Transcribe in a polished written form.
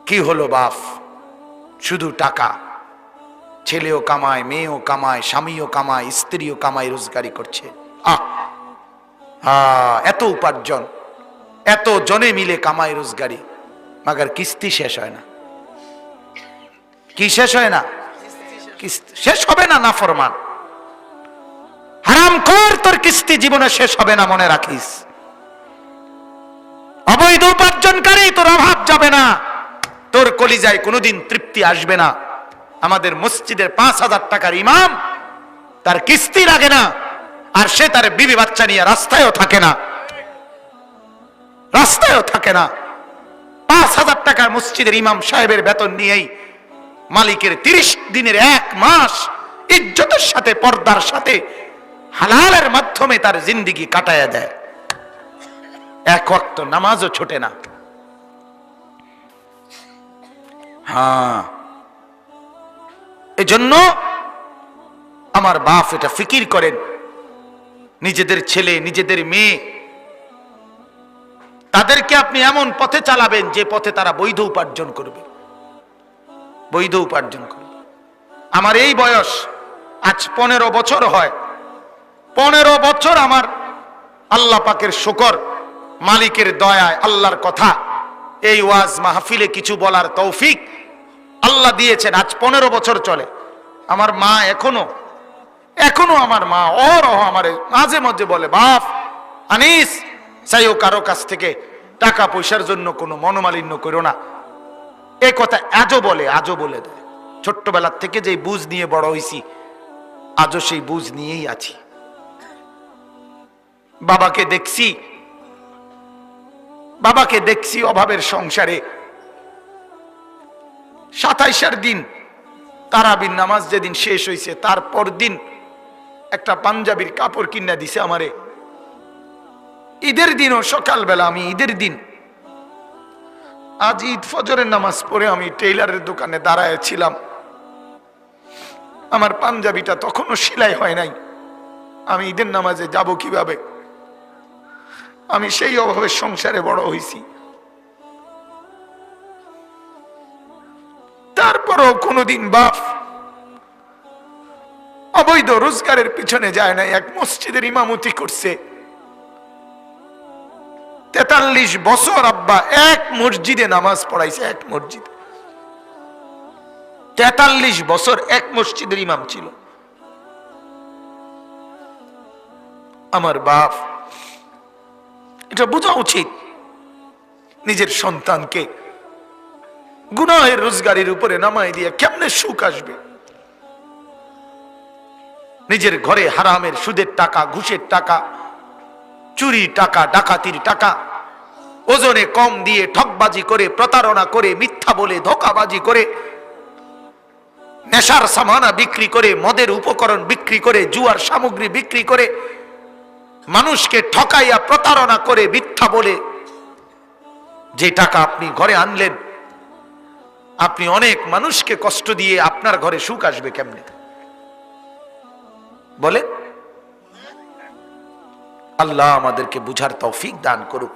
কি হলো বাপ? শুধু টাকা, ছেলেও কামায়, মেয়েও কামায়, স্বামীও কামায়, স্ত্রীও কামায়, রোজগারি করছে। এত উপার্জন, এত জনে মিলে কামায় রোজগারি, মাগার কিস্তি শেষ হয় না। কি শেষ হয় না? শেষ হবে না। নাফরমান, হারামখোর, তোর কিস্তি জীবনে শেষ হবে না, মনে রাখিস। অবৈধ উপার্জনকারী, তোর অভাব যাবে না, তোর কলিজায় কোনোদিন তৃপ্তি আসবে না। আমাদের মসজিদের 5,000 টাকার ইমাম, তার কিস্তি লাগে না, আর সে তার বিবি বাচ্চা নিয়ে রাস্তায়ও থাকে না, রাস্তায়ও থাকে না। 5,000 টাকার মসজিদের ইমাম সাহেবের বেতন নিয়েই মালিকের 30 দিনের 1 মাস ইজ্জতের সাথে, পর্দার সাথে, হালালের মাধ্যমে তার জিন্দেগি কাটায়া দেয়। এক ওয়াক্ত নামাজও ছোটে না। এজন্য আমার বাপ এটা ফিকির করেন, নিজেদের ছেলে, নিজেদের মেয়ে, তাদেরকে আপনি এমন পথে চালাবেন যে পথে তারা বৈধ উপার্জন করবে, বৈধ উপার্জন করবে। আমার এই বয়স, আজ 15 বছর হয়। 15 বছর আমার আল্লাহ পাকের শুকর, মালিকের দয়ায়, আল্লাহর কথা, এই ওয়াজ মাহফিলে কিছু বলার তৌফিক আল্লাহ দিয়েছেন। আজ 15 বছর চলে। আমার মা এখনো আমার মা আমারে মাঝে মাঝে বলে, বাপ আনিস, চাইও কারো কাছ থেকে টাকা পয়সার জন্য কোনো মনোমালিন্য করো না। এই কথা আজও বলে দেয়। ছোট্টবেলার থেকে যে বুঝ নিয়ে বড় হয়েছি, আজও সেই বুঝ নিয়েই আছি। বাবাকে দেখছি অভাবের সংসারে। 27 দিন তারাবির নামাজ যেদিন শেষ হয়েছে, তারপর দিন একটা পাঞ্জাবির কাপড় কিনা দিছে আমারে। ঈদের দিনও সকালবেলা, আমি ঈদের দিন, আজ ঈদ ফজরের নামাজ পড়ে আমি টেইলারের দোকানে দাঁড়ায় ছিলাম। আমার পাঞ্জাবিটা তখনও সেলাই হয় নাই। আমি ঈদের নামাজে যাব কিভাবে? আমি সেই অভাবের সংসারে বড় হয়েছি। তারপরও কোনোদিন বাপ অবৈধ রোজগারের পিছনে যায় নাই। এক মসজিদের ইমামতি করছে 43 বছর। আব্বা এক মসজিদে নামাজ পড়াইছে, এক মসজিদ। 43 বছর এক মসজিদের ইমাম ছিল আমার বাপ। এটা বোঝা উচিত, নিজের সন্তানকে গুনাহের রোজগারের উপরে নামাই দিয়ে কেমনে সুখ আসবে? নিজের ঘরে হারামের, সুদের টাকা, ঘুষের টাকা, চুরি টাকা, ডাকাতির টাকা, ওজনে কম দিয়ে ঠকবাজি করে, প্রতারণা করে, মিথ্যা বলে, ধোঁকাবাজি করে, নেশার সামানা বিক্রি করে, মদের উপকরণ বিক্রি করে, জুয়ার সামগ্রী বিক্রি করে, মানুষকে ঠকাইয়া, প্রতারণা করে, মিথ্যা বলে যে টাকা আপনি ঘরে আনলেন, আপনি অনেক মানুষকে কষ্ট দিয়ে আপনার ঘরে সুখ আসবে কেমনে বলে? আল্লাহ আমাদেরকে বুঝার তৌফিক দান করুক।